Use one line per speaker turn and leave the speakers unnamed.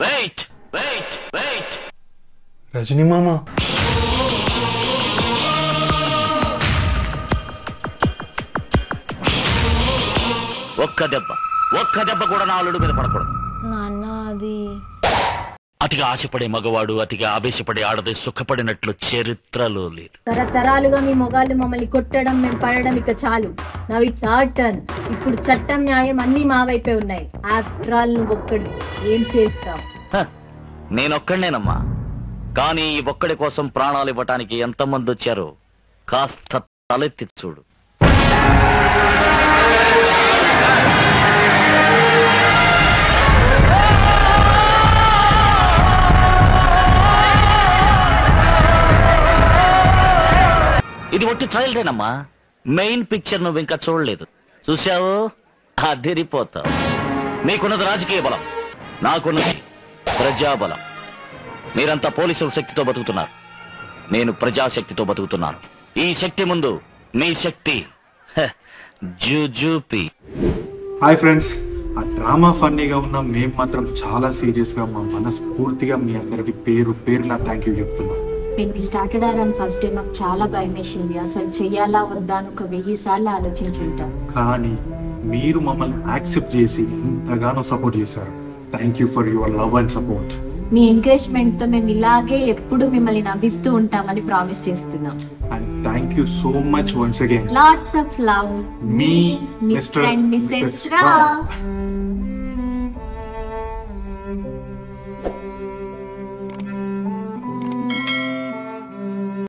Wait wait wait
Rajani మామ
ఒక్క దెబ్బ కూడా నా అల్లుడు మీద పడకూడదు.
నాన్న అది
అతిగా ఆశపడే మగవాడు అతిగా ఆవేశపడే ఆడది సుఖపడినట్లు చరిత్రలో లేదు.
తరతరాలుగా మీ మొగాళ్ళు మమ్మల్ని కొట్టడం మేము పడడం ఇక చాలు. Now it's our turn. ఇప్పుడు చట్టం న్యాయం అన్ని మా వైపే ఉన్నాయి. ఆఫ్టర్ ఆల్ నువ్వు ఒక్కడు ఏం చేస్తావు?
నేనొక్కడేనమ్మా, కానీ ఈ ఒక్కడి కోసం ప్రాణాలు ఇవ్వటానికి ఎంతమంది వచ్చారో కాస్త తలెత్తి చూడు. ఇది ఒట్టి ట్రయల్దేనమ్మా, మెయిన్ పిక్చర్ నువ్వు ఇంకా చూడలేదు. చూసావు, అదిరిపోతావు. నీకున్నది రాజకీయ బలం, నాకున్నది ప్రజాబలం. మీరంతా పోలీసుల శక్తితో బతుకుతున్నారు, నేను ప్రజాశక్తితో బతుకుతున్నాను. ఈ శక్తి ముందు మీ శక్తి జుజుపి.
హాయ్ ఫ్రెండ్స్, ఆ డ్రామా ఫన్నీగా ఉన్న మేము మాత్రం చాలా సీరియస్ గా మా మనస్ఫూర్తిగా మీ అందరికి పేరు పేరున థ్యాంక్ యూ చెప్తున్నాం.
when we started our first day నాకు చాలా భయం వేసింది. అసలు చెయ్యాలా వద్దా అని ఒక 1000 సార్లు ఆలోచించుంటాం.
కానీ మీరు మమ్మల్ని యాక్సెప్ట్ చేసి ఎంతగానో సపోర్ట్ చేశారు. Thank you for your love and support.
Me encouragement తో మేము ఇలాగే ఎప్పుడు మిమ్మల్ని నవ్విస్తూ ఉంటామని ప్రామిస్ చేస్తున్నాం.
And thank you so much once again.
Lots of love,
me
mister and Mrs రా.